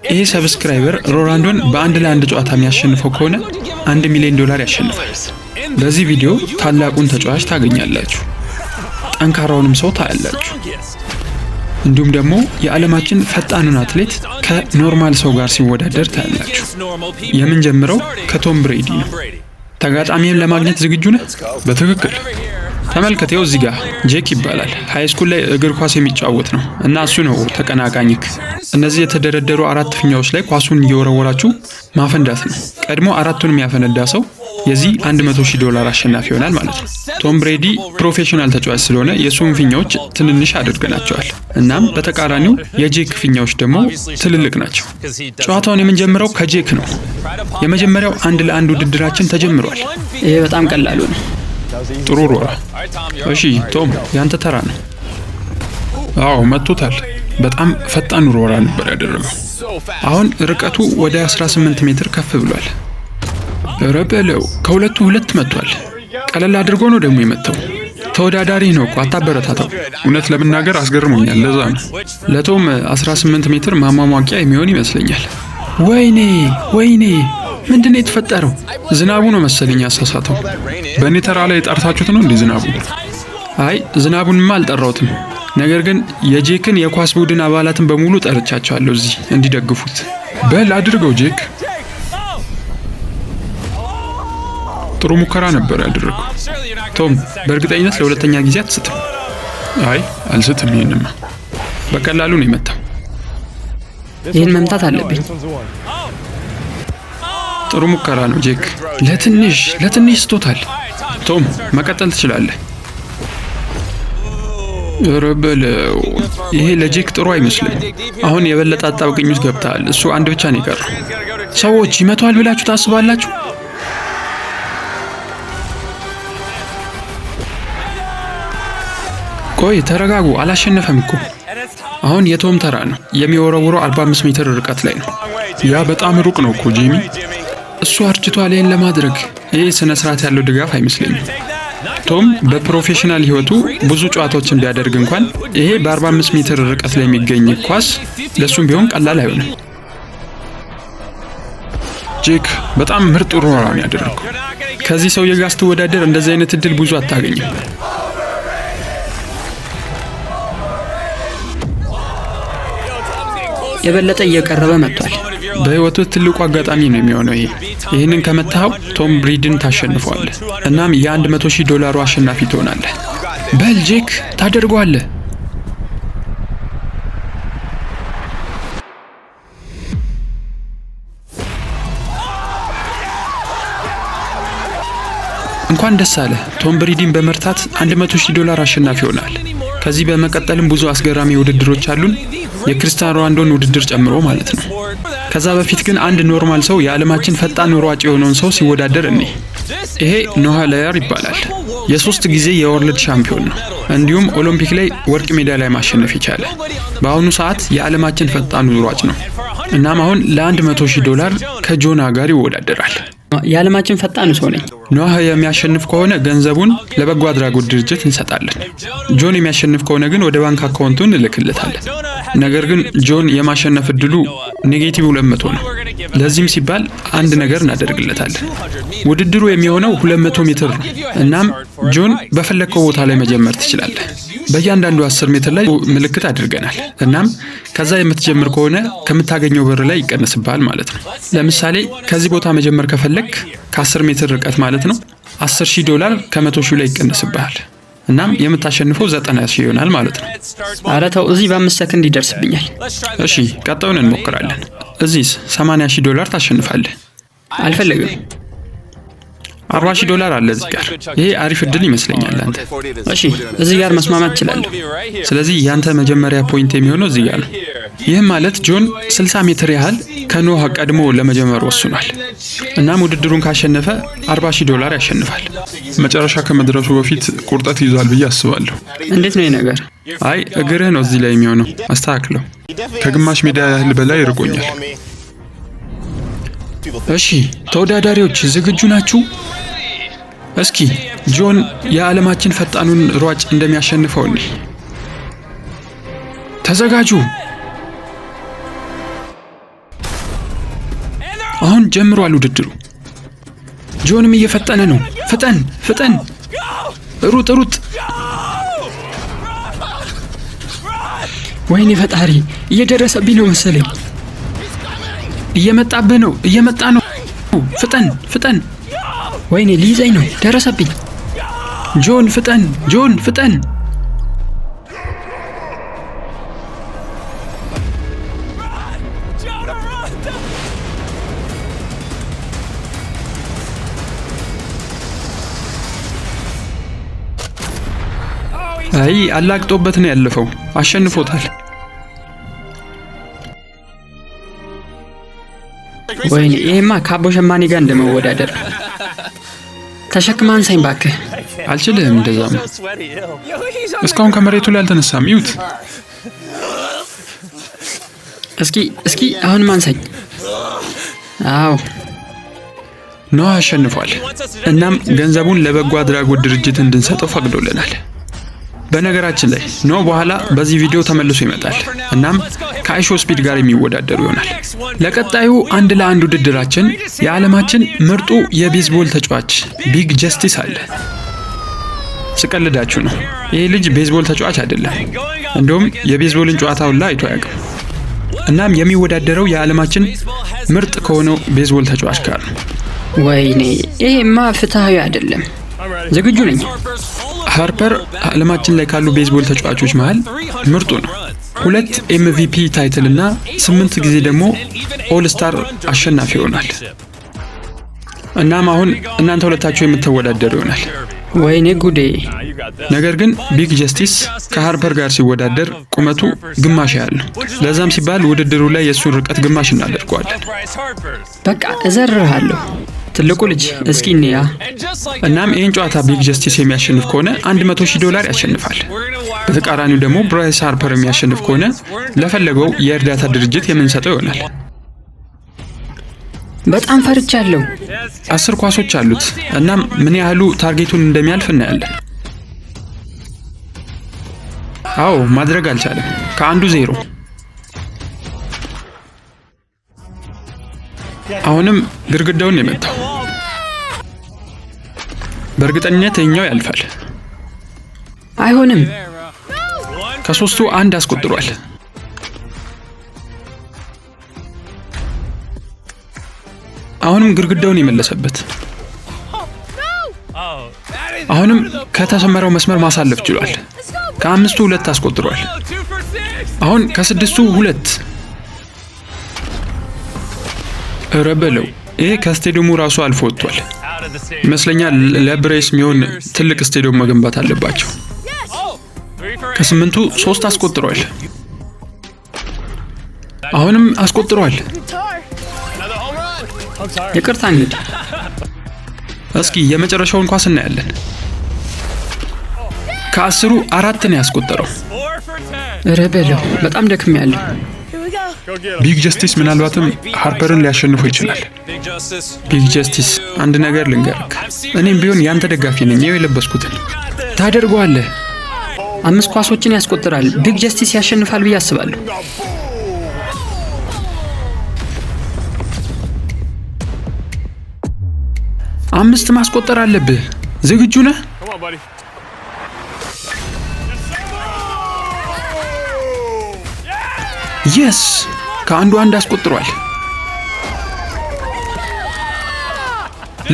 ይሄ ሰብስክራይበር ሮናልዶን በአንድ ለአንድ ጨዋታ የሚያሸንፈው ከሆነ $1 ሚሊዮን ያሸንፋል። በዚህ ቪዲዮ ታላቁን ተጫዋች ታገኛላችሁ፣ ጠንካራውንም ሰው ታያላችሁ። እንዲሁም ደግሞ የዓለማችን ፈጣኑን አትሌት ከኖርማል ሰው ጋር ሲወዳደር ታያላችሁ። የምንጀምረው ከቶም ብሬዲ ነው። ተጋጣሚን ለማግኘት ዝግጁ ነህ? በትክክል ተመልከተው። እዚህ ጋር ጄክ ይባላል። ሃይ ስኩል ላይ እግር ኳስ የሚጫወት ነው እና እሱ ነው ተቀናቃኝክ። እነዚህ የተደረደሩ 4 ፊኛዎች ላይ ኳሱን እየወረወራችሁ ማፈንዳት ነው። ቀድሞ 4ቱንም ያፈነዳ ሰው የዚህ $100,000 አሸናፊ ይሆናል ማለት ነው። ቶም ብሬዲ ፕሮፌሽናል ተጫዋች ስለሆነ የሱን ፊኛዎች ትንንሽ አድርገናቸዋል። እናም በተቃራኒው የጄክ ፊኛዎች ደግሞ ትልልቅ ናቸው። ጨዋታውን የምንጀምረው ከጄክ ነው። የመጀመሪያው 1 ለ1 ውድድራችን ተጀምሯል። ይሄ በጣም ቀላሉ ነው። ጥሩ ሮራ። እሺ ቶም ያንተ ተራ ነው። አዎ መጥቶታል። በጣም ፈጣን ሮራ ነበር ያደረገው። አሁን ርቀቱ ወደ 18 ሜትር ከፍ ብሏል። ረበለው ከሁለቱ 2 መጥቷል። ቀለል አድርጎ ነው ደግሞ የመታው። ተወዳዳሪ ነው እኮ አታበረታታው። እውነት ለመናገር አስገርሞኛል። ለዛ ነው ለቶም 18 ሜትር ማሟሟቂያ የሚሆን ይመስለኛል። ወይኔ ምንድነው የተፈጠረው? ዝናቡ ነው መሰለኝ ያሳሳተው። በእኔ ተራ ላይ ጠርታችሁት ነው እንዴ ዝናቡ? አይ ዝናቡንማ አልጠራውትም። ነገር ግን የጄክን የኳስ ቡድን አባላትን በሙሉ ጠርቻቸዋለሁ እዚህ እንዲደግፉት። በል አድርገው ጄክ። ጥሩ ሙከራ ነበር ያደረገው። ቶም በእርግጠኝነት ለሁለተኛ ጊዜ አትስትም? አይ አልስትም። ይሄንማ በቀላሉ ነው የመታው። ይሄን መምታት አለብኝ። ጥሩ ሙከራ ነው ጄክ። ለትንሽ ስቶታል። ቶም መቀጠል ትችላለህ። ረበለው ይሄ ለጄክ ጥሩ አይመስልም። አሁን የበለጠ አጣብቂኝ ውስጥ ገብተሃል። እሱ አንድ ብቻ ነው የቀረው። ሰዎች ይመቷል ብላችሁ ታስባላችሁ? ቆይ ተረጋጉ፣ አላሸነፈም እኮ። አሁን የቶም ተራ ነው። የሚወረውረው 45 ሜትር ርቀት ላይ ነው። ያ በጣም ሩቅ ነው እኮ ጂሚ። እሱ አርጅቷል ይሄን ለማድረግ። ይሄ ስነ ስርዓት ያለው ድጋፍ አይመስለኝም። ቶም በፕሮፌሽናል ህይወቱ ብዙ ጨዋታዎችን ቢያደርግ እንኳን ይሄ በ45 ሜትር ርቀት ላይ የሚገኝ ኳስ ለሱም ቢሆን ቀላል አይሆንም። ጄክ በጣም ምርጥ ሮራ ነው ያደረገው። ከዚህ ሰውዬ ጋር ስትወዳደር እንደዚህ አይነት እድል ብዙ አታገኝም። የበለጠ እየቀረበ መጥቷል። በህይወቱ ትልቁ አጋጣሚ ነው የሚሆነው ይሄ። ይህንን ከመታው ቶም ብሬዲን ታሸንፈዋለህ። እናም $100,000 አሸናፊ ትሆናለህ። በል ጄክ ታደርገዋለህ። እንኳን ደስ አለ። ቶም ብሬዲን በመርታት $100,000 አሸናፊ ይሆናል። ከዚህ በመቀጠልም ብዙ አስገራሚ ውድድሮች አሉን፣ የክርስቲያኖ ሮናልዶን ውድድር ጨምሮ ማለት ነው። ከዛ በፊት ግን አንድ ኖርማል ሰው የዓለማችን ፈጣን ሯጭ የሆነውን ሰው ሲወዳደር እኔ ይሄ ኖሃ ላየር ይባላል። የ3 ጊዜ የወርልድ ሻምፒዮን ነው። እንዲሁም ኦሎምፒክ ላይ ወርቅ ሜዳሊያ ማሸነፍ ይቻለ። በአሁኑ ሰዓት የዓለማችን ፈጣኑ ሯጭ ነው። እናም አሁን $100,000 ከጆና ጋር ይወዳደራል። የዓለማችን ፈጣኑ ሰው ነኝ። ኖሃ የሚያሸንፍ ከሆነ ገንዘቡን ለበጎ አድራጎት ድርጅት እንሰጣለን። ጆን የሚያሸንፍ ከሆነ ግን ወደ ባንክ አካውንቱ እንልክለታለን። ነገር ግን ጆን የማሸነፍ እድሉ -200 ነው። ለዚህም ሲባል አንድ ነገር እናደርግለታለን። ውድድሩ የሚሆነው 200 ሜትር ነው። እናም ጆን በፈለከው ቦታ ላይ መጀመር ትችላለህ። በእያንዳንዱ 10 ሜትር ላይ ምልክት አድርገናል። እናም ከዛ የምትጀምር ከሆነ ከምታገኘው ብር ላይ ይቀንስብሃል ማለት ነው። ለምሳሌ ከዚህ ቦታ መጀመር ከፈለክ ከ10 ሜትር ርቀት ማለት ነው $10,000 ከ100,000 ላይ ይቀንስብሃል። እናም የምታሸንፈው 90,000 ይሆናል ማለት ነው። ኧረ ተው፣ እዚህ በ5 ሰከንድ ይደርስብኛል። እሺ ቀጣዩን እንሞክራለን። እዚህስ $80,000 ታሸንፋለህ። አልፈልግም። $40,000 አለ እዚህ ጋር። ይሄ አሪፍ እድል ይመስለኛል አንተ። እሺ እዚህ ጋር መስማማት እችላለሁ። ስለዚህ ያንተ መጀመሪያ ፖይንት የሚሆነው እዚህ ጋር ነው። ይህም ማለት ጆን 60 ሜትር ያህል ከኖሃ ቀድሞ ለመጀመር ወስኗል። እናም ውድድሩን ካሸነፈ $40,000 ያሸንፋል። መጨረሻ ከመድረሱ በፊት ቁርጠት ይዟል ብዬ አስባለሁ። እንዴት ነው ነገር? አይ እግርህ ነው እዚህ ላይ የሚሆነው። አስተካክለው። ከግማሽ ሜዳ ያህል በላይ ርቆኛል። እሺ ተወዳዳሪዎች ዝግጁ ናችሁ? እስኪ ጆን የዓለማችን ፈጣኑን ሯጭ እንደሚያሸንፈው ነው። ተዘጋጁ። አሁን ጀምሯል ውድድሩ። ጆንም እየፈጠነ ነው። ፍጠን ፍጠን፣ ሩጥ ሩጥ። ወይኔ ፈጣሪ፣ እየደረሰብኝ ነው መሰለኝ። እየመጣብህ ነው፣ እየመጣ ነው። ፍጠን ፍጠን። ወይኔ ሊይዘኝ ነው፣ ደረሰብኝ። ጆን ፍጠን፣ ጆን ፍጠን። አይ አላግጦበት ነው ያለፈው። አሸንፎታል። ወይኔ ይሄማ ከአቦ ሸማኔ ጋር እንደመወዳደር። ተሸክማ አንሳኝ ባክህ። አልችልህም። እንደዛም እስካሁን ከመሬቱ ላይ አልተነሳም። ይዩት። እስኪ አሁንም አንሳኝ። አዎ ኖህ አሸንፏል። እናም ገንዘቡን ለበጎ አድራጎት ድርጅት እንድንሰጠው ፈቅዶልናል። በነገራችን ላይ ኖህ በኋላ በዚህ ቪዲዮ ተመልሶ ይመጣል። እናም ከአይሾ ስፒድ ጋር የሚወዳደሩ ይሆናል። ለቀጣዩ 1 ለ1 ውድድራችን የዓለማችን ምርጡ የቤዝቦል ተጫዋች ቢግ ጀስቲስ አለ። ስቀልዳችሁ ነው። ይሄ ልጅ ቤዝቦል ተጫዋች አይደለም። እንደውም የቤዝቦልን ጨዋታ ሁላ አይቶ አያውቅም። እናም የሚወዳደረው የዓለማችን ምርጥ ከሆነው ቤዝቦል ተጫዋች ጋር ነው። ወይኔ ይሄማ ፍትሃዊ አይደለም። ዝግጁ ነኝ። ሃርፐር ዓለማችን ላይ ካሉ ቤዝቦል ተጫዋቾች መሃል ምርጡ ነው። 2 MVP ታይትል እና 8 ጊዜ ደግሞ ኦል ስታር አሸናፊ ይሆናል። እናም አሁን እናንተ ሁለታችሁ የምትወዳደሩ ይሆናል። ወይኔ ጉዴ! ነገር ግን ቢግ ጀስቲስ ከሃርፐር ጋር ሲወዳደር ቁመቱ ግማሽ ያህል ነው። ለዛም ሲባል ውድድሩ ላይ የእሱን ርቀት ግማሽ እናደርገዋለን። በቃ እዘርርሃለሁ ትልቁ ልጅ። እስኪ እንያ። እናም ይህን ጨዋታ ቢግ ጀስቲስ የሚያሸንፍ ከሆነ $100,000 ያሸንፋል። በተቃራኒው ደግሞ ብራይስ ሃርፐር የሚያሸንፍ ከሆነ ለፈለገው የእርዳታ ድርጅት የምንሰጠው ይሆናል። በጣም ፈርቻለሁ። 10 ኳሶች አሉት። እናም ምን ያህሉ ታርጌቱን እንደሚያልፍ እናያለን። አዎ ማድረግ አልቻለም። ከአንዱ 0። አሁንም ግድግዳውን የመታው። በእርግጠኝነት የኛው ያልፋል። አይሆንም። ከ3ቱ 1 አስቆጥሯል። አሁንም ግድግዳውን የመለሰበት። አሁንም ከተሰመረው መስመር ማሳለፍ ችሏል። ከ5ቱ 2 አስቆጥሯል። አሁን ከ6ቱ 2። ረበለው ይሄ ከስቴዲየሙ ራሱ አልፎ ወጥቷል ይመስለኛል። ለብሬስ የሚሆን ትልቅ ስቴዲየም መገንባት አለባቸው። ከ8ቱ 3 አስቆጥሯል። አሁንም አስቆጥሯል። ይቅርታ እንግዲህ እስኪ የመጨረሻውን ኳስ እናያለን። ከ10ሩ 4 ነው ያስቆጠረው። ረበለው በጣም ደክሜያለሁ። ቢግ ጀስቲስ ምናልባትም ሃርፐርን ሊያሸንፈው ይችላል። ቢግ ጀስቲስ አንድ ነገር ልንገርክ፣ እኔም ቢሆን ያንተ ደጋፊ ነኝ። ይኸው የለበስኩትን ታደርገዋለህ። 5 ኳሶችን ያስቆጥራል። ቢግ ጀስቲስ ያሸንፋል ብዬ አስባለሁ። አምስት ማስቆጠር አለብህ። ዝግጁ ነህ? የስ ከአንዱ 1 አስቆጥሯል።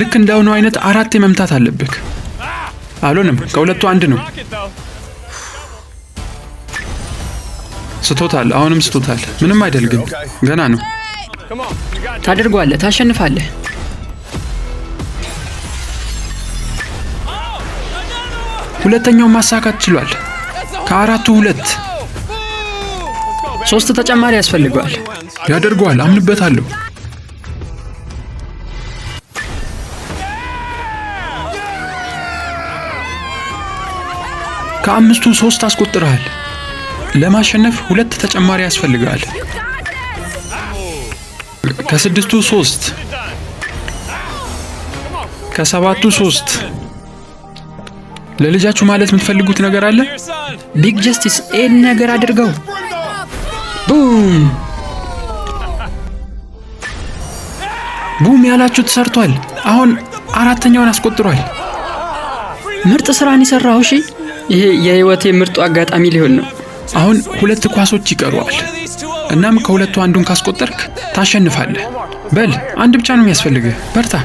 ልክ እንዳሁኑ አይነት 4 መምታት አለብህ። አልሆነም። ከሁለቱ 1 ነው። ስቶታል። አሁንም ስቶታል። ምንም አይደል ግን ገና ነው። ታደርገዋለህ። ታሸንፋለህ። ሁለተኛውን ማሳካት ችሏል። ከ4ቱ 2። 3 ተጨማሪ ያስፈልገዋል። ያደርገዋል። አምንበታለሁ። ከ5ቱ 3 አስቆጥረሃል። ለማሸነፍ 2 ተጨማሪ ያስፈልጋል። ከ6ቱ 3፣ ከ7ቱ 3። ለልጃችሁ ማለት የምትፈልጉት ነገር አለ? ቢግ ጀስቲስ ይህን ነገር አድርገው። ቡም! ቡም ያላችሁ ተሰርቷል። አሁን አራተኛውን አስቆጥሯል። ምርጥ ስራን የሰራው። እሺ ይሄ የህይወቴ ምርጡ አጋጣሚ ሊሆን ነው። አሁን 2 ኳሶች ይቀሩዋል። እናም ከሁለቱ አንዱን ካስቆጠርክ ታሸንፋለህ። በል አንድ ብቻ ነው የሚያስፈልግህ። በርታ።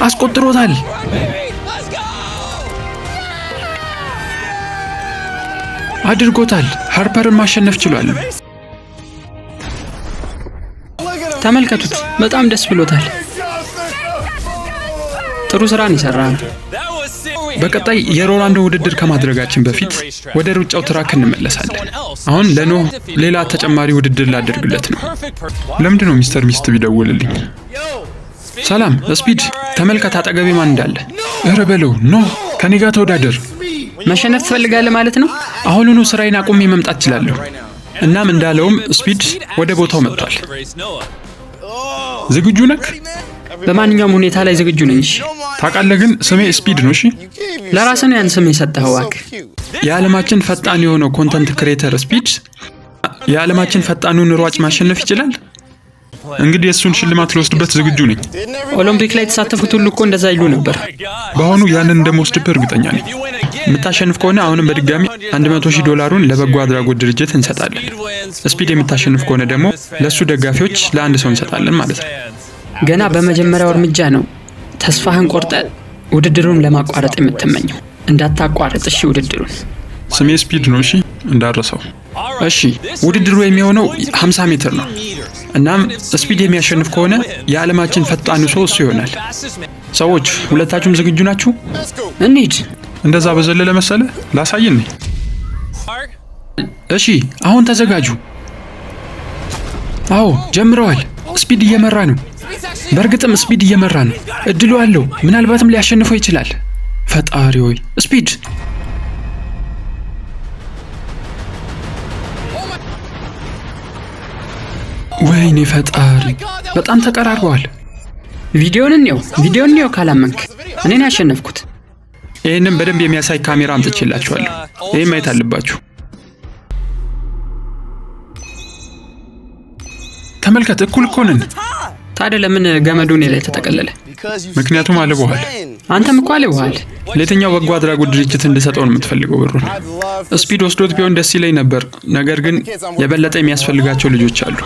አስቆጥሮታል። አድርጎታል። ሃርፐርን ማሸነፍ ችሏል። ተመልከቱት፣ በጣም ደስ ብሎታል። ጥሩ ስራን ይሰራል። በቀጣይ የሮላንዶ ውድድር ከማድረጋችን በፊት ወደ ሩጫው ትራክ እንመለሳለን። አሁን ለኖህ ሌላ ተጨማሪ ውድድር ላደርግለት ነው። ለምንድን ነው ሚስተር ሚስት ቢደውልልኝ? ሰላም ስፒድ፣ ተመልከት አጠገቤ ማን እንዳለ። እረ በለው ኖህ፣ ከኔ ጋር ተወዳደር። መሸነፍ ትፈልጋለህ ማለት ነው? አሁኑኑ ስራዬን አቁሜ መምጣት እችላለሁ። እናም እንዳለውም ስፒድ ወደ ቦታው መጥቷል። ዝግጁ ነህ? በማንኛውም ሁኔታ ላይ ዝግጁ ነኝ። ታውቃለህ ግን ስሜ ስፒድ ነው። እሺ ለራስህ ነው ያን ስም የሰጠኸው። እባክህ የዓለማችን ፈጣን የሆነው ኮንተንት ክሬተር ስፒድ የዓለማችን ፈጣኑን ሯጭ ማሸነፍ ይችላል። እንግዲህ እሱን ሽልማት ልወስድበት ዝግጁ ነኝ። ኦሎምፒክ ላይ የተሳተፉት ሁሉ እኮ እንደዛ ይሉ ነበር። በአሁኑ ያንን እንደምወስድብህ እርግጠኛ ነኝ። የምታሸንፍ ከሆነ አሁንም በድጋሚ $100,000 ለበጎ አድራጎት ድርጅት እንሰጣለን። ስፒድ የምታሸንፍ ከሆነ ደግሞ ለእሱ ደጋፊዎች ለአንድ ሰው እንሰጣለን ማለት ነው። ገና በመጀመሪያው እርምጃ ነው። ተስፋህን ቆርጠ ውድድሩን ለማቋረጥ የምትመኘው። እንዳታቋርጥ እሺ። ውድድሩን ስሜ ስፒድ ነው። እሺ እንዳረሰው። እሺ ውድድሩ የሚሆነው 50 ሜትር ነው። እናም ስፒድ የሚያሸንፍ ከሆነ የዓለማችን ፈጣኑ ሰው እሱ ይሆናል። ሰዎች ሁለታችሁም ዝግጁ ናችሁ? እንሂድ። እንደዛ በዘለለ መሰለ ላሳየን። እሺ አሁን ተዘጋጁ። አዎ ጀምረዋል። ስፒድ እየመራ ነው። በእርግጥም ስፒድ እየመራ ነው። እድሉ አለው። ምናልባትም ሊያሸንፈው ይችላል። ፈጣሪ ሆይ ስፒድ! ወይኔ ፈጣሪ! በጣም ተቀራርበዋል። ቪዲዮን እንየው ካላመንክ። እኔን ያሸነፍኩት። ይህንም በደንብ የሚያሳይ ካሜራ አምጥቼላችኋለሁ። ይህም ማየት አለባችሁ። ተመልከት፣ እኩል እኮ ነን። ታዲያ ለምን ገመዱ እኔ ላይ ተጠቀለለ? ምክንያቱም አልበዋል። አንተም እኮ አልበዋል። ለየትኛው በጎ አድራጎት ድርጅት እንድሰጠው ነው የምትፈልገው ብሩን? ስፒድ ወስዶት ቢሆን ደስ ይለኝ ነበር፣ ነገር ግን የበለጠ የሚያስፈልጋቸው ልጆች አሉ።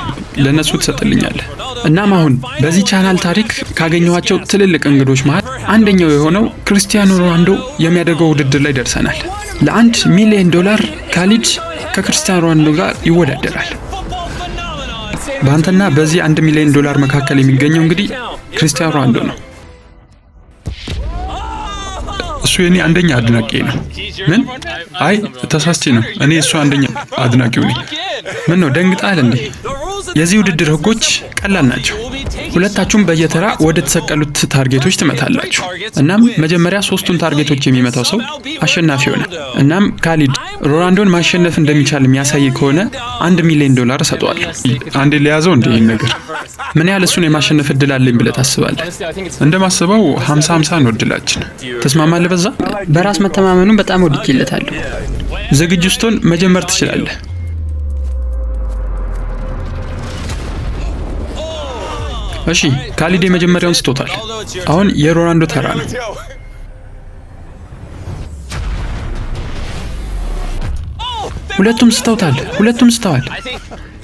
ለነሱ ትሰጥልኛለህ። እናም አሁን በዚህ ቻናል ታሪክ ካገኘኋቸው ትልልቅ እንግዶች መሃል አንደኛው የሆነው ክርስቲያኖ ሮናልዶ የሚያደርገው ውድድር ላይ ደርሰናል። ለ$1 ሚሊዮን ካሊድ ከክርስቲያኖ ሮናልዶ ጋር ይወዳደራል። በአንተና በዚህ $1 ሚሊዮን መካከል የሚገኘው እንግዲህ ክርስቲያኖ ሮናልዶ ነው። እሱ የኔ አንደኛ አድናቂ ነው። ምን? አይ ተሳስቼ ነው። እኔ እሱ አንደኛ አድናቂው ነኝ። ምን ነው ደንግጣል እንዴ? የዚህ ውድድር ህጎች ቀላል ናቸው። ሁለታችሁም በየተራ ወደ ተሰቀሉት ታርጌቶች ትመታላችሁ። እናም መጀመሪያ 3ቱን ታርጌቶች የሚመታው ሰው አሸናፊ ይሆናል። እናም ካሊድ ሮናልዶን ማሸነፍ እንደሚቻል የሚያሳይ ከሆነ $1 ሚሊዮን እሰጠዋለሁ። አንዴ ሊያዘው እንዴ ይሄን ነገር። ምን ያህል እሱን የማሸነፍ እድል አለኝ ብለህ ታስባለህ? እንደማስበው 50-50 ነው እድላችን። ተስማማለህ? በዛ በራስ መተማመኑን በጣም ወድጄለታለሁ። ዝግጁ ስትሆን መጀመር ትችላለህ። እሺ ካሊድ የመጀመሪያውን ስቶታል። አሁን የሮናልዶ ተራ ነው። ሁለቱም ስተዋል።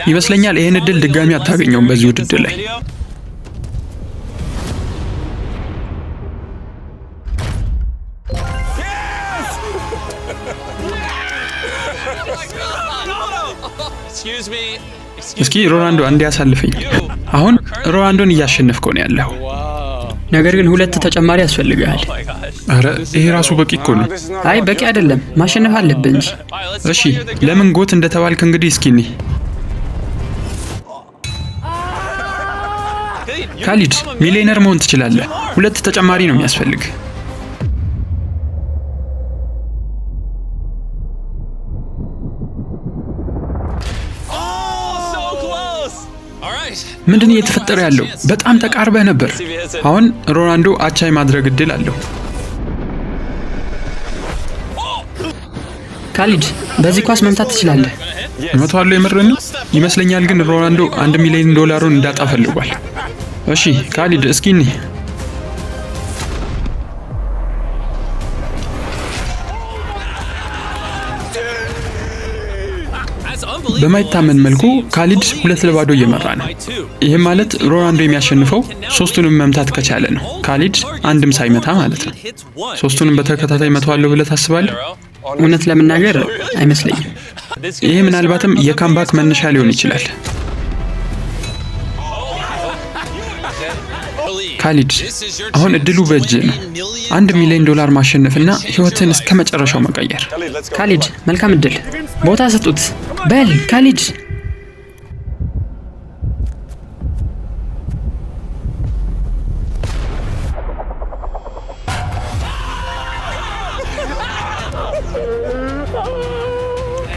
ይመስለኛል ይሄን እድል ድጋሚ አታገኘውም በዚህ ውድድር ላይ። እስኪ ሮናልዶ አንዴ ያሳልፈኝ። አሁን ሮናልዶን እያሸነፍከው ነው ያለው። ነገር ግን 2 ተጨማሪ ያስፈልጋል። አረ ይሄ ራሱ በቂ እኮ ነው። አይ በቂ አይደለም፣ ማሸነፍ አለብን እንጂ። እሺ ለምን ጎት እንደተባልክ እንግዲህ እስኪ ነኝ። ካሊድ ሚሊዮነር መሆን ትችላለህ። 2 ተጨማሪ ነው የሚያስፈልግ። ምንድን ነው እየተፈጠረ ያለው? በጣም ተቃርበህ ነበር። አሁን ሮናልዶ አቻ የማድረግ እድል አለው። ካሊድ በዚህ ኳስ መምታት ትችላለህ። እመታዋለሁ። የምርን ነው ይመስለኛል፣ ግን ሮናልዶ $1 ሚሊዮን እንዳጣ ፈልጓል። እሺ ካሊድ እስኪ እንይ። በማይታመን መልኩ ካሊድ 2-0 እየመራ ነው። ይህም ማለት ሮናልዶ የሚያሸንፈው ሶስቱንም መምታት ከቻለ ነው። ካሊድ አንድም ሳይመታ ማለት ነው። ሶስቱንም በተከታታይ መተዋለሁ ብለህ ታስባለህ? እውነት ለመናገር አይመስለኝም። ይህ ምናልባትም የካምባክ መነሻ ሊሆን ይችላል። ካሊድ አሁን እድሉ በእጅህ ነው። $1 ሚሊዮን ማሸነፍና ህይወትን እስከ መጨረሻው መቀየር። ካሊድ መልካም እድል። ቦታ ስጡት። በል ካሊድ።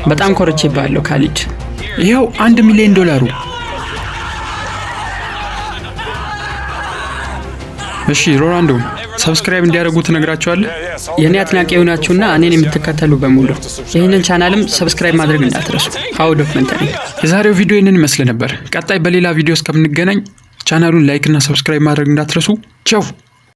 በጣም ኮርቼብሃለሁ ካሊድ። ይኸው $1 ሚሊዮን። እሺ ሮናልዶ ሰብስክራይብ እንዲያደርጉ ትነግራቸዋለህ? የኔ አጥናቂ የሆናችሁና እኔን የምትከተሉ በሙሉ ይህንን ቻናልም ሰብስክራይብ ማድረግ እንዳትረሱ። ሃው ዶክመንተሪ። የዛሬው ቪዲዮ ይህንን ይመስል ነበር። ቀጣይ በሌላ ቪዲዮ እስከምንገናኝ ቻናሉን ላይክ እና ሰብስክራይብ ማድረግ እንዳትረሱ። ቻው።